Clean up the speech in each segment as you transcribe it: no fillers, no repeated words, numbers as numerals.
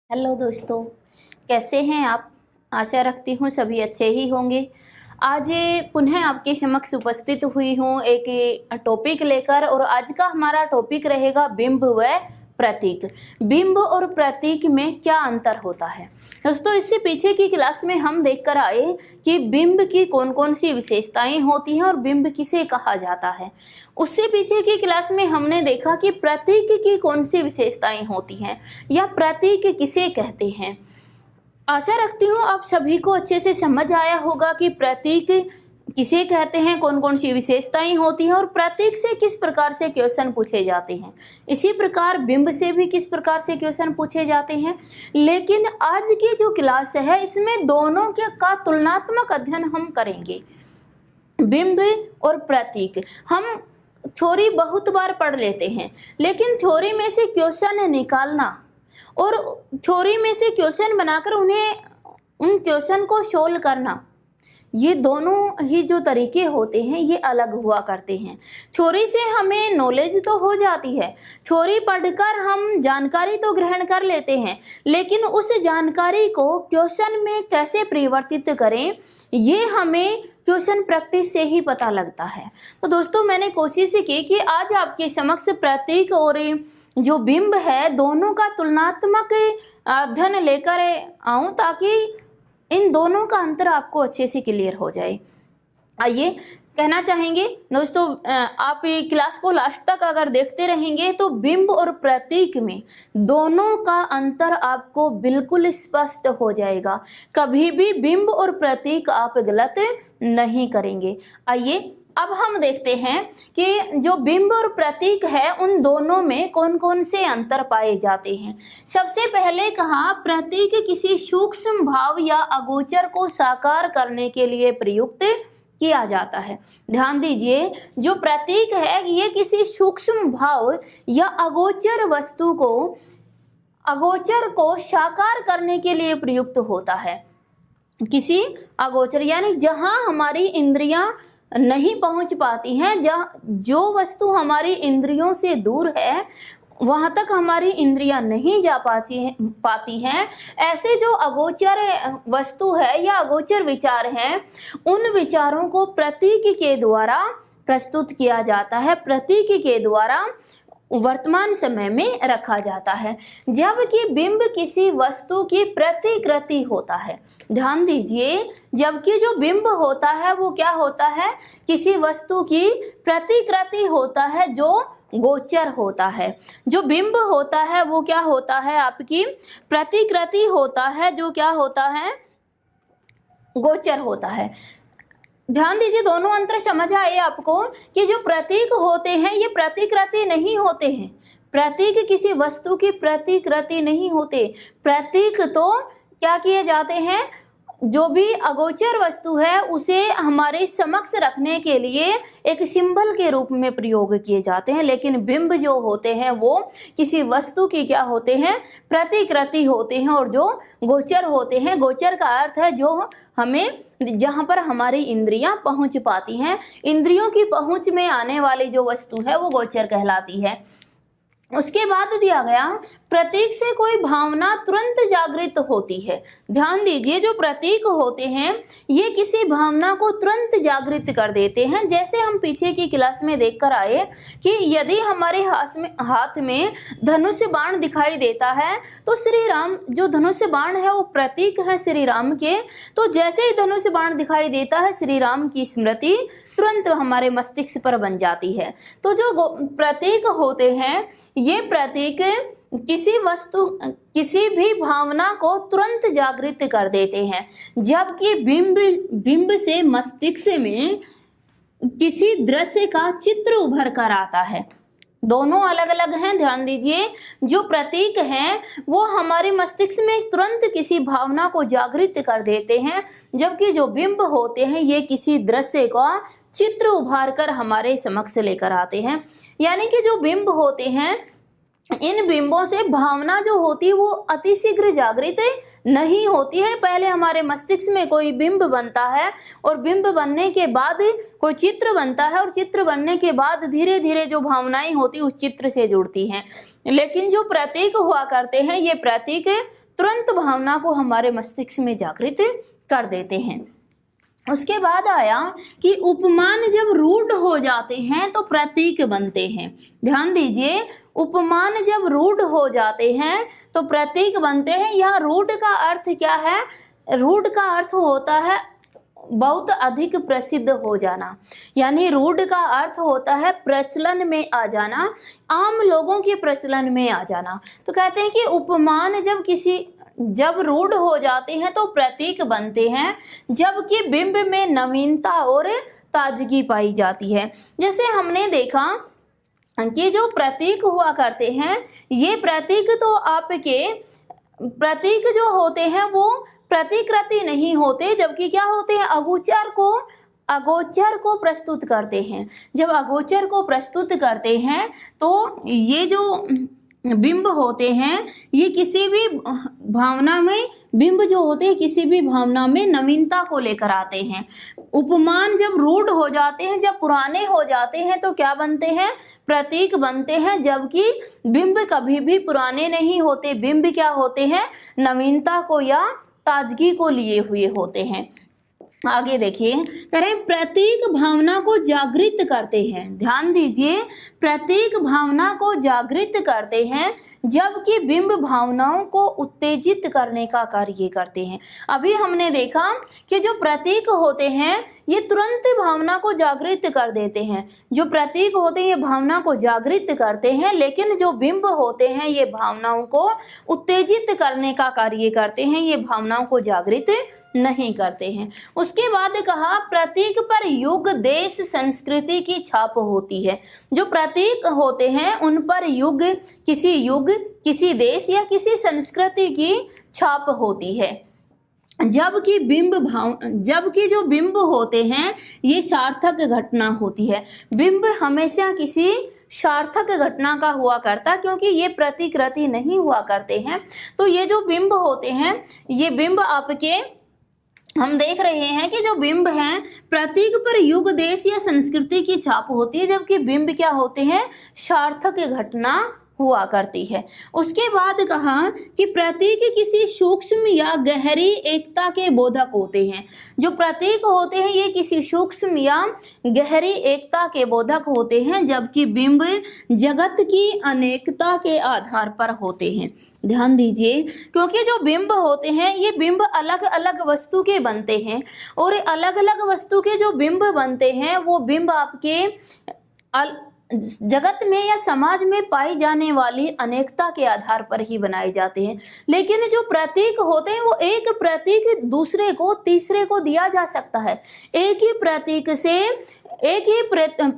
Hello दोस्तों, कैसे हैं आप। आशा रखती हूँ सभी अच्छे ही होंगे। आज पुनः आपके समक्ष उपस्थित हुई हूँ एक टॉपिक लेकर, और आज का हमारा टॉपिक रहेगा बिंब व प्रतीक। बिंब और प्रतीक में क्या अंतर होता है। दोस्तों, इससे पीछे की क्लास में हम देखकर आए कि बिंब की कौन कौन सी विशेषताएं होती हैं और बिंब किसे कहा जाता है। उससे पीछे की क्लास में हमने देखा कि प्रतीक की कौन सी विशेषताएं होती हैं या प्रतीक किसे कहते हैं। आशा रखती हूँ आप सभी को अच्छे से समझ आया होगा कि प्रतीक किसे कहते हैं, कौन कौन सी विशेषताएं होती हैं और प्रतीक से किस प्रकार से क्वेश्चन पूछे जाते हैं। इसी प्रकार बिंब से भी किस प्रकार से क्वेश्चन पूछे जाते हैं। लेकिन आज की जो क्लास है इसमें दोनों का तुलनात्मक अध्ययन हम करेंगे। बिंब और प्रतीक हम थ्योरी बहुत बार पढ़ लेते हैं, लेकिन थ्योरी में से क्वेश्चन निकालना और थ्योरी में से क्वेश्चन बनाकर उन क्वेश्चन को सोल्व करना, ये दोनों ही जो तरीके होते हैं ये अलग हुआ करते हैं। थ्योरी से हमें नॉलेज तो हो जाती है, थ्योरी पढ़कर हम जानकारी तो ग्रहण कर लेते हैं, लेकिन उस जानकारी को क्वेश्चन में कैसे परिवर्तित करें ये हमें क्वेश्चन प्रैक्टिस से ही पता लगता है। तो दोस्तों, मैंने कोशिश की कि आज आपके समक्ष प्रतीक और जो बिंब है दोनों का तुलनात्मक अध्ययन लेकर आऊं, ताकि इन दोनों का अंतर आपको अच्छे से क्लियर हो जाए। आइए, कहना चाहेंगे दोस्तों, आप ये क्लास को लास्ट तक अगर देखते रहेंगे तो बिंब और प्रतीक में दोनों का अंतर आपको बिल्कुल स्पष्ट हो जाएगा। कभी भी बिंब और प्रतीक आप गलत नहीं करेंगे। आइए अब हम देखते हैं कि जो बिंब और प्रतीक है उन दोनों में कौन कौन से अंतर पाए जाते हैं। सबसे पहले कहा, प्रतीक किसी सूक्ष्म भाव या अगोचर को साकार करने के लिए प्रयुक्त किया जाता है। ध्यान दीजिए, जो प्रतीक है ये किसी सूक्ष्म भाव या अगोचर वस्तु को अगोचर को साकार करने के लिए प्रयुक्त होता है। किसी अगोचर यानी जहां हमारी इंद्रियां नहीं पहुंच पाती हैं, जो वस्तु हमारी इंद्रियों से दूर है वहां तक हमारी इंद्रियां नहीं जा पाती हैं, ऐसे जो अगोचर वस्तु है या अगोचर विचार हैं उन विचारों को प्रतीक के द्वारा प्रस्तुत किया जाता है, प्रतीक के द्वारा वर्तमान समय में रखा जाता है। जबकि बिंब किसी वस्तु की प्रतिकृति होता है। ध्यान दीजिए, जबकि जो बिंब होता है वो क्या होता है, किसी वस्तु की प्रतिकृति होता है जो गोचर होता है। जो बिंब होता है वो क्या होता है, आपकी प्रतिकृति होता है जो क्या होता है, गोचर होता है। ध्यान दीजिए, दोनों अंतर समझ आए आपको कि जो प्रतीक होते हैं ये प्रतिकृति नहीं होते हैं। प्रतीक किसी वस्तु की प्रतिकृति नहीं होते। प्रतीक तो क्या किए जाते हैं, जो भी अगोचर वस्तु है उसे हमारे समक्ष रखने के लिए एक सिंबल के रूप में प्रयोग किए जाते हैं। लेकिन बिंब जो होते हैं वो किसी वस्तु की क्या होते हैं, प्रतिकृति होते हैं। और जो गोचर होते हैं, गोचर का अर्थ है जो हमें जहां पर हमारी इंद्रियां पहुंच पाती हैं, इंद्रियों की पहुंच में आने वाली जो वस्तु है वो गोचर कहलाती है। उसके बाद दिया गया, प्रतीक से कोई भावना तुरंत जागृत होती है। ध्यान दीजिए, जो प्रतीक होते हैं ये किसी भावना को तुरंत जागृत कर देते हैं। जैसे हम पीछे की क्लास में देखकर आए कि यदि हमारे हाथ में धनुष बाण दिखाई देता है तो श्री राम, जो धनुष बाण है वो प्रतीक है श्री राम के। तो जैसे ही धनुष बाण दिखाई देता है श्री राम की स्मृति तुरंत हमारे मस्तिष्क पर बन जाती है। तो जो प्रतीक होते हैं ये प्रतीक किसी भी भावना को तुरंत जागृत कर देते हैं। जबकि बिंब से मस्तिष्क में किसी दृश्य का चित्र उभर कर आता है। दोनों अलग अलग हैं। ध्यान दीजिए, जो प्रतीक हैं वो हमारे मस्तिष्क में तुरंत किसी भावना को जागृत कर देते हैं, जबकि जो बिंब होते हैं ये किसी दृश्य का चित्र उभार कर हमारे समक्ष लेकर आते हैं। यानी कि जो बिंब होते हैं, इन बिंबों से भावना जो होती है वो अतिशीघ्र जागृत नहीं होती है। पहले हमारे मस्तिष्क में कोई बिंब बनता है और बिंब बनने के बाद कोई चित्र बनता है और चित्र बनने के बाद धीरे धीरे जो भावनाएं होती उस चित्र से जुड़ती हैं। लेकिन जो प्रतीक हुआ करते हैं ये प्रतीक तुरंत भावना को हमारे मस्तिष्क में जागृत कर देते हैं। उसके बाद आया कि उपमान जब रूढ़ हो जाते हैं तो प्रतीक बनते हैं। ध्यान दीजिए, उपमान जब रूढ़ हो जाते हैं तो प्रतीक बनते हैं। यह रूढ़ का अर्थ क्या है? रूढ़ का अर्थ होता है बहुत अधिक प्रसिद्ध हो जाना, यानी रूढ़ का अर्थ होता है प्रचलन में आ जाना, आम लोगों के प्रचलन में आ जाना। तो कहते हैं कि उपमान जब रूढ़ हो जाते हैं तो प्रतीक बनते हैं, जबकि बिंब में नवीनता और ताजगी पाई जाती है। जैसे हमने देखा कि जो प्रतीक हुआ करते हैं, ये प्रतीक तो आपके प्रतीक जो होते हैं वो प्रतिकृति नहीं होते, जबकि क्या होते हैं, अगोचर को प्रस्तुत करते हैं। जब अगोचर को प्रस्तुत करते हैं तो ये जो बिंब होते हैं, ये किसी भी भावना में, बिंब जो होते हैं किसी भी भावना में नवीनता को लेकर आते हैं। उपमान जब रूढ़ हो जाते हैं, जब पुराने हो जाते हैं तो क्या बनते हैं? प्रतीक बनते हैं, जबकि बिंब कभी भी पुराने नहीं होते। बिंब क्या होते हैं? नवीनता को या ताजगी को लिए हुए होते हैं। आगे देखिए, कह रहे हैं प्रतीक भावना को जागृत करते हैं। ध्यान दीजिए, प्रतीक भावना को जागृत करते हैं, जबकि बिंब भावनाओं को उत्तेजित करने का कार्य करते हैं। अभी हमने देखा कि जो प्रतीक होते हैं ये तुरंत भावना को जागृत कर देते हैं। जो प्रतीक होते हैं ये भावना को जागृत करते हैं, लेकिन जो बिंब होते हैं ये भावनाओं को उत्तेजित करने का कार्य करते हैं, ये भावनाओं को जागृत नहीं करते हैं। उसके बाद कहा प्रतीक पर युग, देश, संस्कृति की छाप होती है। जो प्रतीक होते हैं उन पर युग, किसी देश या किसी संस्कृति की छाप होती है। जबकि जो बिंब होते हैं ये सार्थक घटना होती है। बिंब हमेशा किसी सार्थक घटना का हुआ करता, क्योंकि ये प्रतिकृति नहीं हुआ करते हैं। तो ये जो बिंब होते हैं, ये बिंब आपके हम देख रहे हैं कि जो बिंब हैं प्रतीक पर युग, देश या संस्कृति की छाप होती है, जबकि बिंब क्या होते हैं? सार्थक घटना हुआ करती है। उसके बाद कहा कि प्रतीक किसी सूक्ष्म या गहरी एकता के बोधक होते हैं। जो प्रतीक होते हैं ये किसी सूक्ष्म या गहरी एकता के बोधक होते हैं, जबकि बिंब जगत की अनेकता के आधार पर होते हैं। ध्यान दीजिए, क्योंकि जो बिंब होते हैं ये बिंब अलग अलग वस्तु के बनते हैं, और अलग अलग वस्तु के जो बिंब बनते हैं वो बिंब आपके जगत में या समाज में पाई जाने वाली अनेकता के आधार पर ही बनाए जाते हैं। लेकिन जो प्रतीक होते हैं वो एक प्रतीक दूसरे को, तीसरे को दिया जा सकता है। एक ही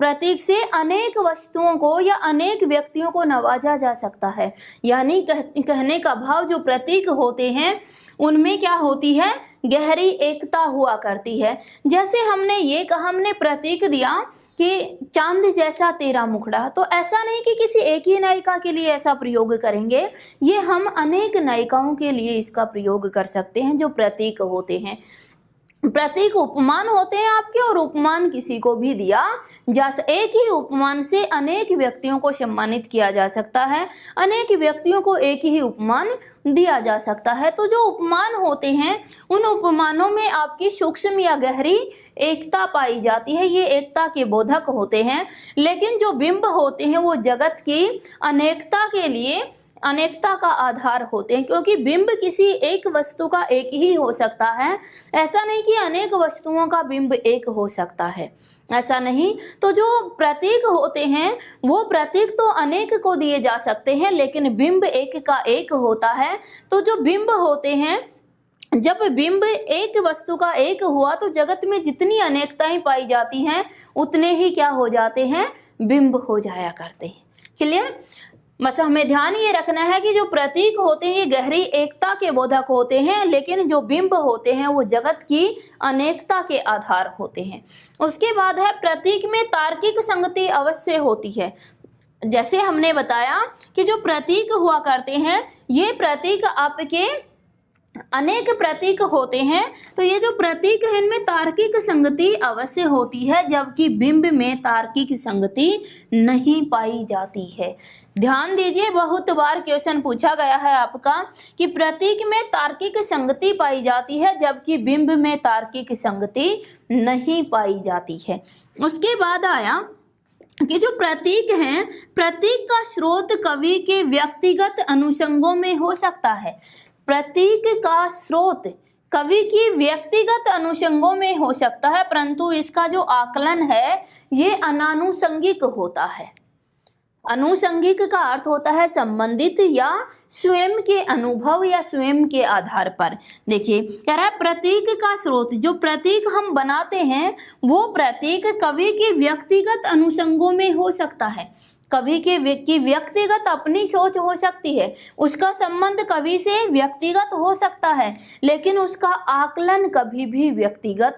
प्रतीक से अनेक वस्तुओं को या अनेक व्यक्तियों को नवाजा जा सकता है। यानी कहने का भाव, जो प्रतीक होते हैं उनमें क्या होती है? गहरी एकता हुआ करती है। जैसे हमने प्रतीक दिया कि चांद जैसा तेरा मुखड़ा, तो ऐसा नहीं कि किसी एक ही नायिका के लिए ऐसा प्रयोग करेंगे, ये हम अनेक नायिकाओं के लिए इसका प्रयोग कर सकते हैं। जो प्रतीक होते हैं, प्रतीक उपमान होते हैं आपके, और उपमान किसी को भी दिया जा एक ही उपमान से अनेक व्यक्तियों को सम्मानित किया जा सकता है, अनेक व्यक्तियों को एक ही उपमान दिया जा सकता है। तो जो उपमान होते हैं उन उपमानों में आपकी सूक्ष्म या गहरी एकता पाई जाती है, ये एकता के बोधक होते हैं। लेकिन जो बिंब होते हैं वो जगत की अनेकता के लिए अनेकता का आधार होते हैं, क्योंकि बिंब किसी एक वस्तु का एक ही हो सकता है, ऐसा नहीं कि अनेक वस्तुओं का बिंब एक हो सकता है, ऐसा नहीं। तो जो प्रतीक होते हैं वो प्रतीक तो अनेक को दिए जा सकते हैं, लेकिन बिंब एक का एक होता है। तो जो बिंब होते हैं, जब बिंब एक वस्तु का एक हुआ तो जगत में जितनी अनेकताएं पाई जाती हैं उतने ही क्या हो जाते हैं? बिंब हो जाया करते हैं। क्लियर? बस हमें ध्यान ये रखना है कि जो प्रतीक होते हैं ये गहरी एकता के बोधक होते हैं, लेकिन जो बिंब होते हैं वो जगत की अनेकता के आधार होते हैं। उसके बाद है प्रतीक में तार्किक संगति अवश्य होती है। जैसे हमने बताया कि जो प्रतीक हुआ करते हैं ये प्रतीक आपके अनेक प्रतीक होते हैं, तो ये जो प्रतीक है इनमें तार्किक संगति अवश्य होती है, जबकि बिंब में तार्किक संगति नहीं पाई जाती है। ध्यान दीजिए, बहुत बार क्वेश्चन पूछा गया है आपका कि प्रतीक में तार्किक संगति पाई जाती है जबकि बिंब में तार्किक संगति नहीं पाई जाती है। उसके बाद आया कि जो प्रतीक हैं, प्रतीक का स्रोत कवि के व्यक्तिगत अनुषंगों में हो सकता है। प्रतीक का स्रोत कवि की व्यक्तिगत अनुषंगों में हो सकता है, परंतु इसका जो आकलन है ये अनानुषंगिक होता है। अनुषंगिक का अर्थ होता है संबंधित या स्वयं के अनुभव या स्वयं के आधार पर। देखिए कह रहा है प्रतीक का स्रोत, जो प्रतीक हम बनाते हैं वो प्रतीक कवि के व्यक्तिगत अनुषंगों में हो सकता है। कवि की व्यक्तिगत अपनी सोच हो सकती है, उसका संबंध कवि से व्यक्तिगत हो सकता है, लेकिन उसका आकलन कभी भी व्यक्तिगत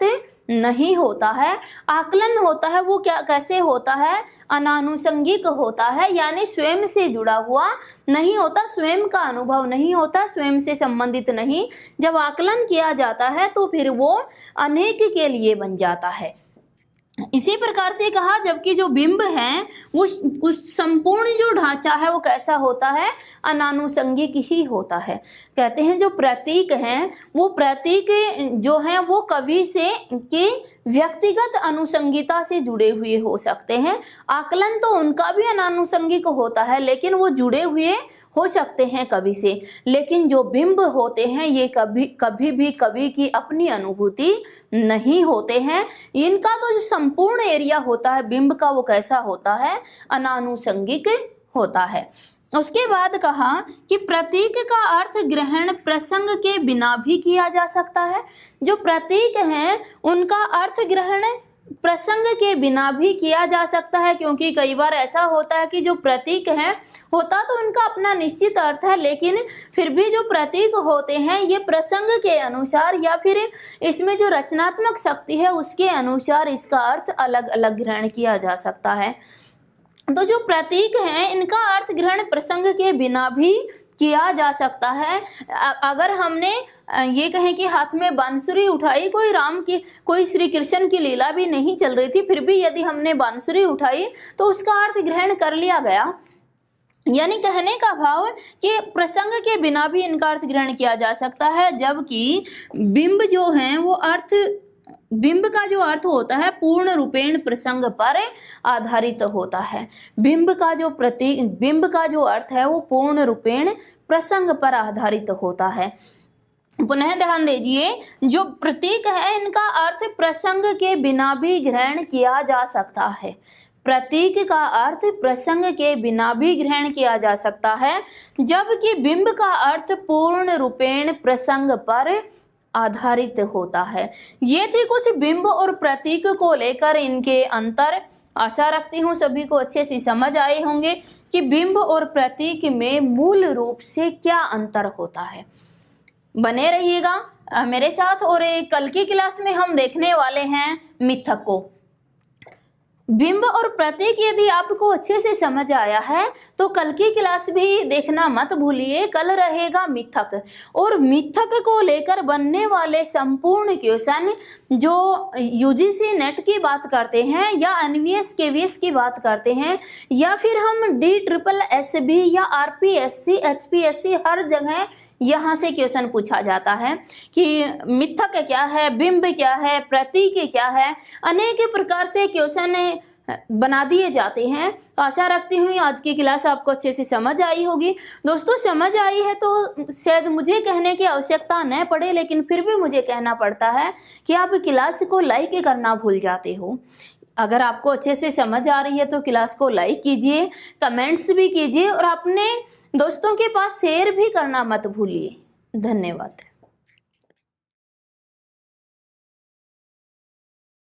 नहीं होता है। आकलन होता है वो क्या कैसे होता है, अनानुषंगिक होता है, यानी स्वयं से जुड़ा हुआ नहीं होता, स्वयं का अनुभव नहीं होता, स्वयं से संबंधित नहीं। जब आकलन किया जाता है तो फिर वो अनेक के लिए बन जाता है। इसी प्रकार से कहा, जबकि जो बिंब है वो उस संपूर्ण जो ढांचा है वो कैसा होता है, अनानुषंगिक ही होता है। कहते हैं जो प्रतीक हैं वो प्रतीक जो हैं वो कवि से के व्यक्तिगत अनुषंगिता से जुड़े हुए हो सकते हैं। आकलन तो उनका भी अनानुषंगिक होता है, लेकिन वो जुड़े हुए हो सकते हैं कवि से। लेकिन जो बिंब होते हैं ये कभी भी कवि की अपनी अनुभूति नहीं होते हैं। इनका तो जो संपूर्ण एरिया होता है बिंब का वो कैसा होता है, अनानुषंगिक होता है। उसके बाद कहा कि प्रतीक का अर्थ ग्रहण प्रसंग के बिना भी किया जा सकता है। जो प्रतीक हैं उनका अर्थ ग्रहण प्रसंग के बिना भी किया जा सकता है, क्योंकि कई बार ऐसा होता है कि जो प्रतीक है होता तो उनका अपना निश्चित अर्थ है, लेकिन फिर भी जो प्रतीक होते हैं ये प्रसंग के अनुसार या फिर इसमें जो रचनात्मक शक्ति है उसके अनुसार इसका अर्थ अलग अलग ग्रहण किया जा सकता है। तो जो प्रतीक हैं इनका अर्थ ग्रहण प्रसंग के बिना भी किया जा सकता है। अगर हमने ये कहें कि हाथ में बांसुरी उठाई, कोई श्री कृष्ण की लीला भी नहीं चल रही थी, फिर भी यदि हमने बांसुरी उठाई तो उसका अर्थ ग्रहण कर लिया गया। यानी कहने का भाव कि प्रसंग के बिना भी इनका अर्थ ग्रहण किया जा सकता है, जबकि बिंब जो है वो बिंब का जो अर्थ होता है पूर्ण रूपेण प्रसंग पर आधारित होता है। बिंब का जो अर्थ है वो पूर्ण रूपेण प्रसंग पर आधारित होता है। पुनः ध्यान दीजिए, जो प्रतीक है इनका अर्थ प्रसंग के बिना भी ग्रहण किया जा सकता है। प्रतीक का अर्थ प्रसंग के बिना भी ग्रहण किया जा सकता है, जबकि बिंब का अर्थ पूर्ण रूपेण प्रसंग पर आधारित होता है। ये थे कुछ बिंब और प्रतीक को लेकर इनके अंतर। आशा रखती हूँ सभी को अच्छे से समझ आए होंगे कि बिंब और प्रतीक में मूल रूप से क्या अंतर होता है। बने रहिएगा मेरे साथ, और कल की क्लास में हम देखने वाले हैं मिथक को। बिंब और प्रतीक यदि आपको अच्छे से समझ आया है तो कल की क्लास भी देखना मत भूलिए। कल रहेगा मिथक, और मिथक को लेकर बनने वाले संपूर्ण क्वेश्चन जो यूजीसी नेट की बात करते हैं या एनवीएस केवीएस की बात करते हैं या फिर हम DSSB या RPSC HPSC हर जगह यहाँ से क्वेश्चन पूछा जाता है कि मिथक क्या है, बिंब क्या है, प्रतीक क्या है, अनेक प्रकार से क्वेश्चन बना दिए जाते हैं। आशा रखती हूँ आज की क्लास आपको अच्छे से समझ आई होगी। दोस्तों समझ आई है तो शायद मुझे कहने की आवश्यकता न पड़े, लेकिन फिर भी मुझे कहना पड़ता है कि आप क्लास को लाइक करना भूल जाते हो। अगर आपको अच्छे से समझ आ रही है तो क्लास को लाइक कीजिए, कमेंट्स भी कीजिए और अपने दोस्तों के पास शेयर भी करना मत भूलिए। धन्यवाद।